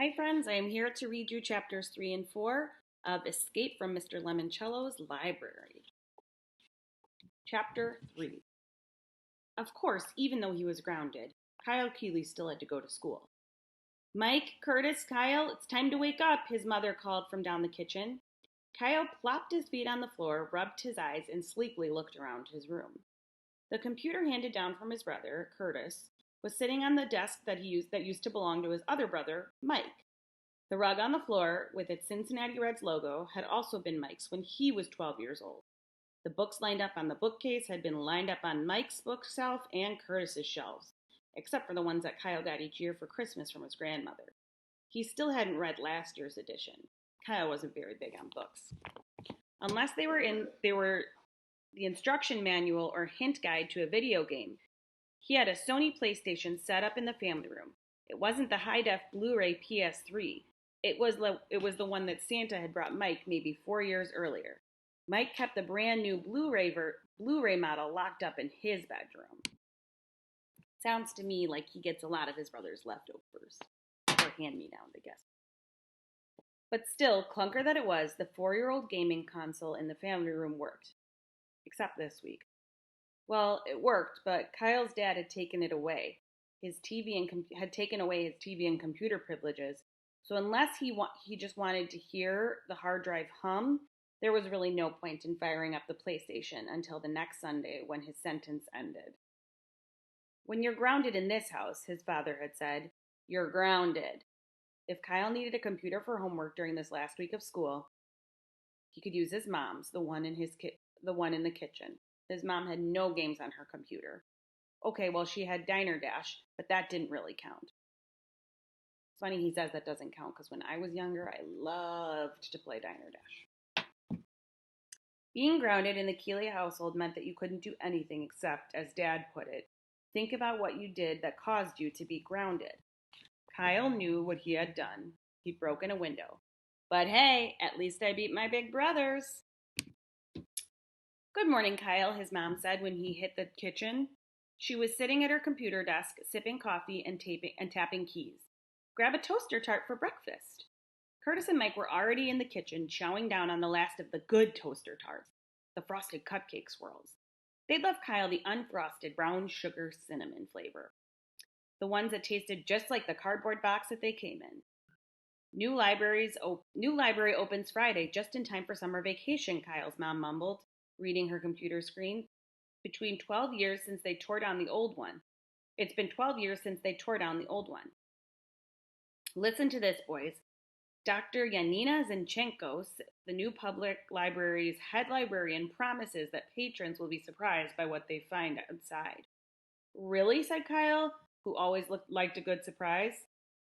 Hi friends, I am here to read you chapters 3 and 4 of Escape from Mr. Lemoncello's Library. Chapter 3. Of course, even though he was grounded, Kyle Keeley still had to go to school. Mike, Curtis, Kyle, it's time to wake up, his mother called from down the kitchen. Kyle plopped his feet on the floor, rubbed his eyes, and sleepily looked around his room. The computer handed down from his brother, Curtis, was sitting on the desk that used to belong to his other brother, Mike. The rug on the floor, with its Cincinnati Reds logo, had also been Mike's when he was 12 years old. The books lined up on the bookcase had been lined up on Mike's bookshelf and Curtis's shelves, except for the ones that Kyle got each year for Christmas from his grandmother. He still hadn't read last year's edition. Kyle wasn't very big on books. Unless they were the instruction manual or hint guide to a video game. He had a Sony PlayStation set up in the family room. It wasn't the high-def Blu-ray PS3. It was the one that Santa had brought Mike maybe 4 years earlier. Mike kept the brand new Blu-ray model locked up in his bedroom. Sounds to me like he gets a lot of his brother's leftovers. Or hand-me-downs, I guess. But still, clunker that it was, the 4-year-old gaming console in the family room worked. Except this week. Well, it worked, but Kyle's dad had taken it away. Had taken away his TV and computer privileges. So unless he just wanted to hear the hard drive hum, there was really no point in firing up the PlayStation until the next Sunday when his sentence ended. When you're grounded in this house, his father had said, you're grounded. If Kyle needed a computer for homework during this last week of school, he could use his mom's, the one in the kitchen. His mom had no games on her computer. Okay, well, she had Diner Dash, but that didn't really count. It's funny he says that doesn't count because when I was younger, I loved to play Diner Dash. Being grounded in the Keeley household meant that you couldn't do anything except, as Dad put it, think about what you did that caused you to be grounded. Kyle knew what he had done. He'd broken a window. But hey, at least I beat my big brothers. Good morning, Kyle, his mom said when he hit the kitchen. She was sitting at her computer desk, sipping coffee and tapping keys. Grab a toaster tart for breakfast. Curtis and Mike were already in the kitchen, chowing down on the last of the good toaster tarts, the frosted cupcake swirls. They'd left Kyle the unfrosted brown sugar cinnamon flavor, the ones that tasted just like the cardboard box that they came in. New library opens Friday, just in time for summer vacation, Kyle's mom mumbled, reading her computer screen. Between 12 years since they tore down the old one. It's been 12 years since they tore down the old one. Listen to this, boys. Dr. Yanina Zinchenko, the new public library's head librarian, promises that patrons will be surprised by what they find outside. Really, said Kyle, who always liked a good surprise.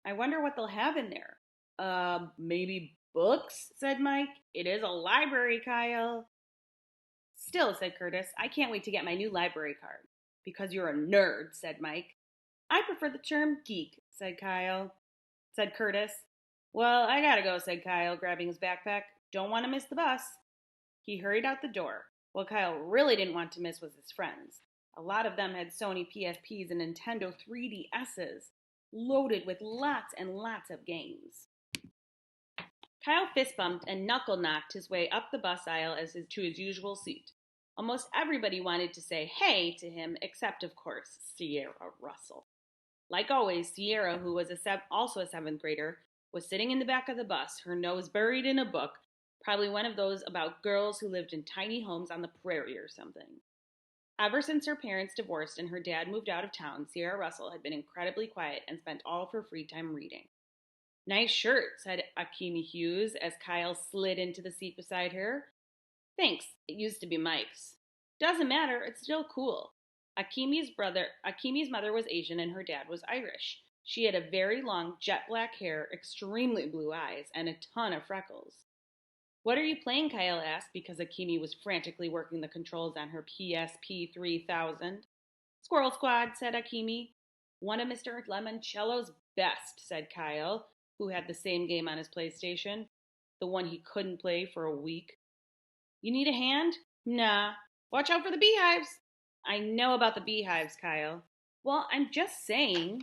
I wonder what they'll have in there. Maybe books, said Mike. It is a library, Kyle. Still, said Curtis, I can't wait to get my new library card. Because you're a nerd, said Mike. I prefer the term geek, said Curtis. Well, I gotta go, said Kyle, grabbing his backpack. Don't want to miss the bus. He hurried out the door. What Kyle really didn't want to miss was his friends. A lot of them had Sony PSPs and Nintendo 3DSs, loaded with lots and lots of games. Kyle fist-bumped and knuckle-knocked his way up the bus aisle to his usual seat. Almost everybody wanted to say hey to him, except, of course, Sierra Russell. Like always, Sierra, who was also a 7th grader, was sitting in the back of the bus, her nose buried in a book, probably one of those about girls who lived in tiny homes on the prairie or something. Ever since her parents divorced and her dad moved out of town, Sierra Russell had been incredibly quiet and spent all of her free time reading. Nice shirt, said Akimi Hughes as Kyle slid into the seat beside her. Thanks, it used to be Mike's. Doesn't matter, it's still cool. Akimi's mother was Asian and her dad was Irish. She had a very long jet black hair, extremely blue eyes, and a ton of freckles. What are you playing, Kyle asked, because Akimi was frantically working the controls on her PSP 3000. Squirrel Squad, said Akimi. One of Mr. Lemoncello's best, said Kyle, who had the same game on his PlayStation, the one he couldn't play for a week. You need a hand? Nah. Watch out for the beehives. I know about the beehives, Kyle. Well, I'm just saying.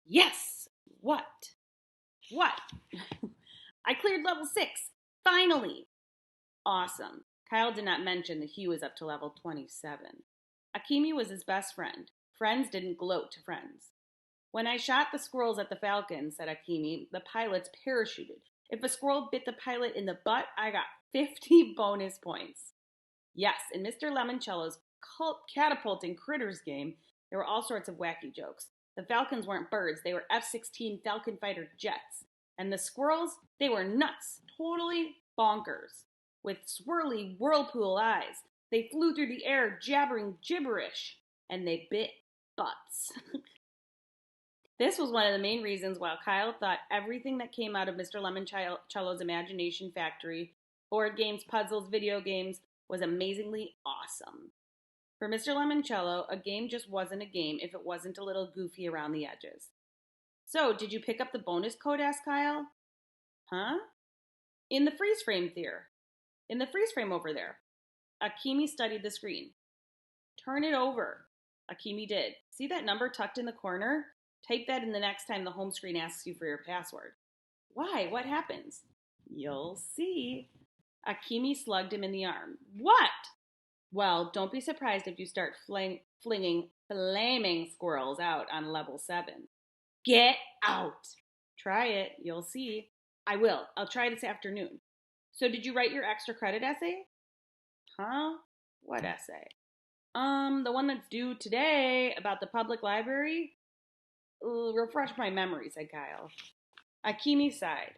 Yes! What? What? I cleared level 6. Finally. Awesome. Kyle did not mention that he was up to level 27. Akimi was his best friend. Friends didn't gloat to friends. When I shot the squirrels at the falcon, said Akimi, the pilots parachuted. If a squirrel bit the pilot in the butt, I got 50 bonus points. Yes, in Mr. Lemoncello's catapulting critters game, there were all sorts of wacky jokes. The falcons weren't birds, they were F-16 Falcon fighter jets. And the squirrels, they were nuts, totally bonkers. With swirly whirlpool eyes, they flew through the air jabbering gibberish, and they bit butts. This was one of the main reasons why Kyle thought everything that came out of Mr. Lemoncello's imagination factory, board games, puzzles, video games, was amazingly awesome. For Mr. Lemoncello, a game just wasn't a game if it wasn't a little goofy around the edges. So, did you pick up the bonus code? Asked Kyle. Huh? In the freeze frame there. In the freeze frame over there. Akimi studied the screen. Turn it over. Akimi did. See that number tucked in the corner? Type that in the next time the home screen asks you for your password. Why? What happens? You'll see. Akimi slugged him in the arm. What? Well, don't be surprised if you start flinging flaming squirrels out on level 7. Get out! Try it. You'll see. I will. I'll try this afternoon. So did you write your extra credit essay? Huh? What essay? The one that's due today about the public library? Refresh my memory, said Kyle. Akimi sighed.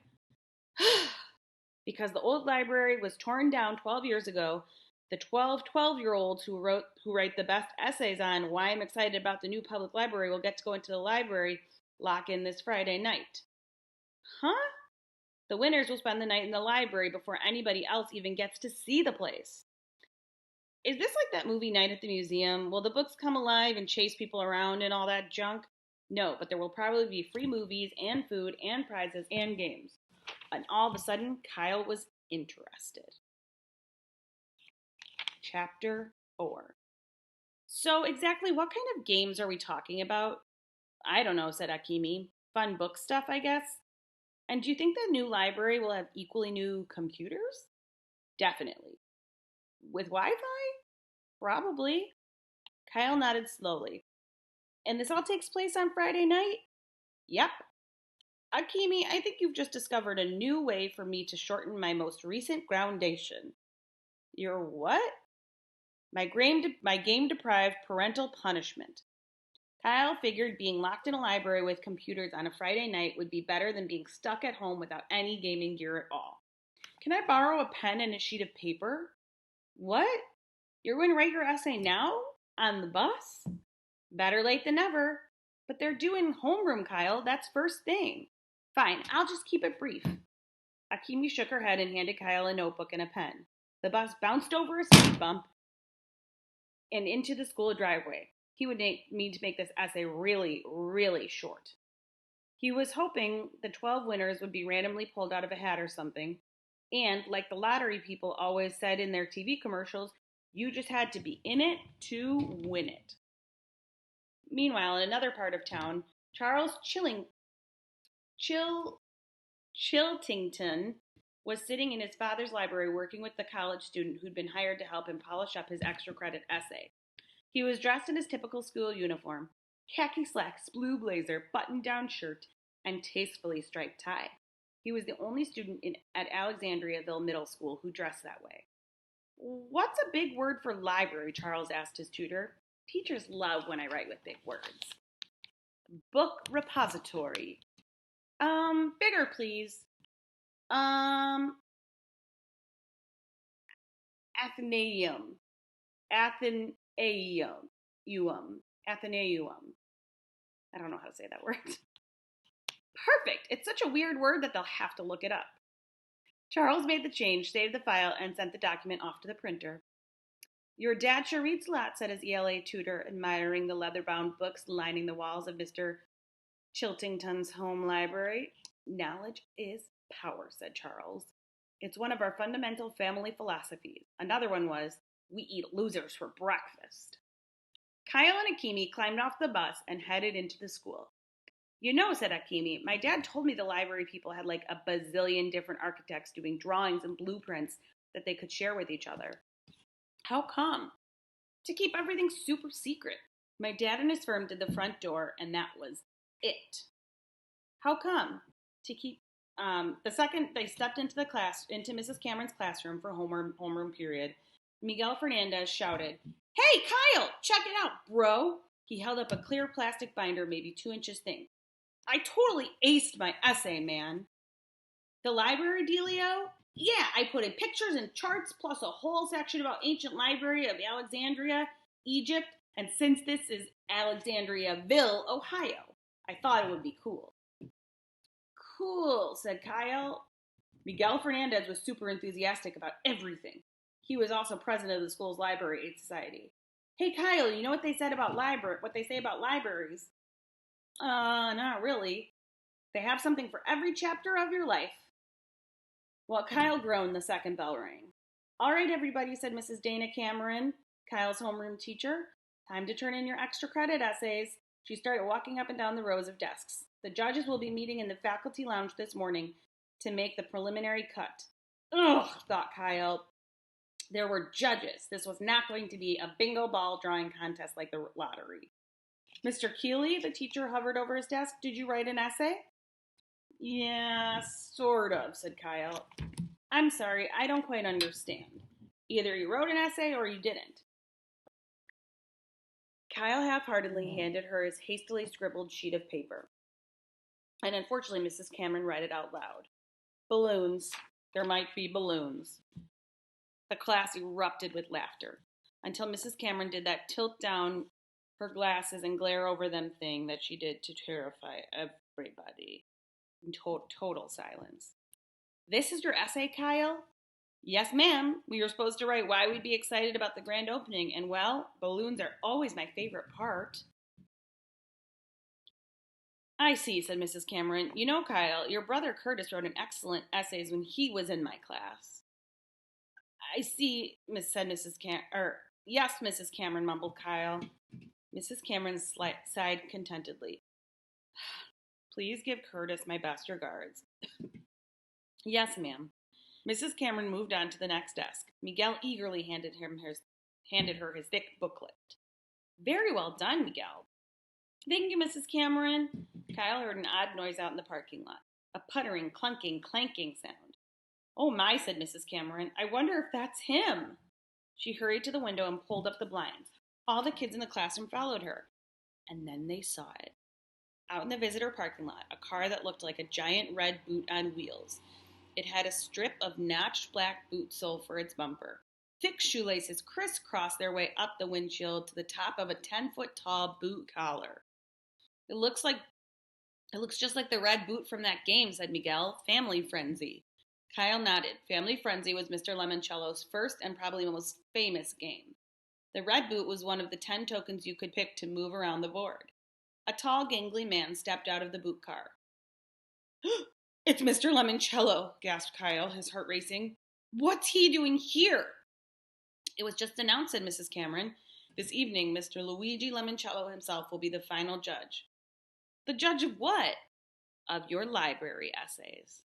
Because the old library was torn down 12 years ago, the 12-year-olds who write the best essays on why I'm excited about the new public library will get to go into the library lock-in this Friday night. Huh? The winners will spend the night in the library before anybody else even gets to see the place. Is this like that movie Night at the Museum? Will the books come alive and chase people around and all that junk? No, but there will probably be free movies and food and prizes and games. And all of a sudden, Kyle was interested. Chapter 4. So exactly what kind of games are we talking about? I don't know, said Akimi. Fun book stuff, I guess. And do you think the new library will have equally new computers? Definitely. With Wi-Fi? Probably. Kyle nodded slowly. And this all takes place on Friday night? Yep. Akimi, I think you've just discovered a new way for me to shorten my most recent groundation. Your what? My game-deprived parental punishment. Kyle figured being locked in a library with computers on a Friday night would be better than being stuck at home without any gaming gear at all. Can I borrow a pen and a sheet of paper? What? You're going to write your essay now? On the bus? Better late than never. But they're doing homeroom, Kyle. That's first thing. Fine, I'll just keep it brief. Akimi shook her head and handed Kyle a notebook and a pen. The bus bounced over a speed bump and into the school driveway. He would need to make this essay really, really short. He was hoping the 12 winners would be randomly pulled out of a hat or something. And, like the lottery people always said in their TV commercials, you just had to be in it to win it. Meanwhile, in another part of town, Charles Chiltington was sitting in his father's library working with the college student who'd been hired to help him polish up his extra credit essay. He was dressed in his typical school uniform, khaki slacks, blue blazer, button-down shirt, and tastefully striped tie. He was the only student at Alexandriaville Middle School who dressed that way. What's a big word for library? Charles asked his tutor. Teachers love when I write with big words. Book repository. Bigger, please. Athenaeum. Athenaeum. I don't know how to say that word. Perfect. It's such a weird word that they'll have to look it up. Charles made the change, saved the file, and sent the document off to the printer. Your dad sure reads a lot, said his ELA tutor, admiring the leather-bound books lining the walls of Mr. Chiltington's home library. Knowledge is power, said Charles. It's one of our fundamental family philosophies. Another one was, we eat losers for breakfast. Kyle and Akimi climbed off the bus and headed into the school. You know, said Akimi, my dad told me the library people had like a bazillion different architects doing drawings and blueprints that they could share with each other. How come? To keep everything super secret. My dad and his firm did the front door, and that was it. How come? To keep the second they stepped into Mrs. Cameron's classroom for homeroom period, Miguel Fernandez shouted, "Hey, Kyle, check it out, bro!" He held up a clear plastic binder, maybe 2 inches thick. I totally aced my essay, man. The library dealio? Yeah, I put in pictures and charts plus a whole section about ancient library of Alexandria, Egypt, and since this is Alexandriaville, Ohio, I thought it would be cool. Cool, said Kyle. Miguel Fernandez was super enthusiastic about everything. He was also president of the school's library aid society. Hey Kyle, you know what they said about what they say about libraries? Not really. They have something for every chapter of your life. While Kyle groaned, the second bell rang. All right, everybody, said Mrs. Dana Cameron, Kyle's homeroom teacher. Time to turn in your extra credit essays. She started walking up and down the rows of desks. The judges will be meeting in the faculty lounge this morning to make the preliminary cut. Ugh, thought Kyle. There were judges. This was not going to be a bingo ball drawing contest like the lottery. Mr. Keeley, the teacher hovered over his desk. Did you write an essay? Yeah, sort of, said Kyle. I'm sorry, I don't quite understand. Either you wrote an essay or you didn't. Kyle half-heartedly handed her his hastily scribbled sheet of paper. And unfortunately, Mrs. Cameron read it out loud. Balloons. There might be balloons. The class erupted with laughter until Mrs. Cameron did that tilt down her glasses and glare over them thing that she did to terrify everybody. In total silence. This is your essay, Kyle? Yes, ma'am. We were supposed to write why we'd be excited about the grand opening, and well, balloons are always my favorite part. I see, said Mrs. Cameron. You know, Kyle, your brother Curtis wrote an excellent essays when he was in my class. I see, said Mrs. Cameron. Yes, Mrs. Cameron, mumbled Kyle. Mrs. Cameron sighed contentedly. Please give Curtis my best regards. Yes, ma'am. Mrs. Cameron moved on to the next desk. Miguel eagerly handed her his thick booklet. Very well done, Miguel. Thank you, Mrs. Cameron. Kyle heard an odd noise out in the parking lot. A puttering, clunking, clanking sound. Oh my, said Mrs. Cameron. I wonder if that's him. She hurried to the window and pulled up the blinds. All the kids in the classroom followed her. And then they saw it. Out in the visitor parking lot, a car that looked like a giant red boot on wheels. It had a strip of notched black boot sole for its bumper. Thick shoelaces crisscrossed their way up the windshield to the top of a 10-foot tall boot collar. It looks just like the red boot from that game, said Miguel. Family Frenzy. Kyle nodded. Family Frenzy was Mr. Lemoncello's first and probably most famous game. The red boot was one of the 10 tokens you could pick to move around the board. A tall, gangly man stepped out of the boot car. It's Mr. Lemoncello, gasped Kyle, his heart racing. What's he doing here? It was just announced, said Mrs. Cameron. This evening, Mr. Luigi Lemoncello himself will be the final judge. The judge of what? Of your library essays.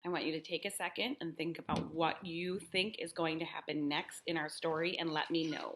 I want you to take a second and think about what you think is going to happen next in our story and let me know.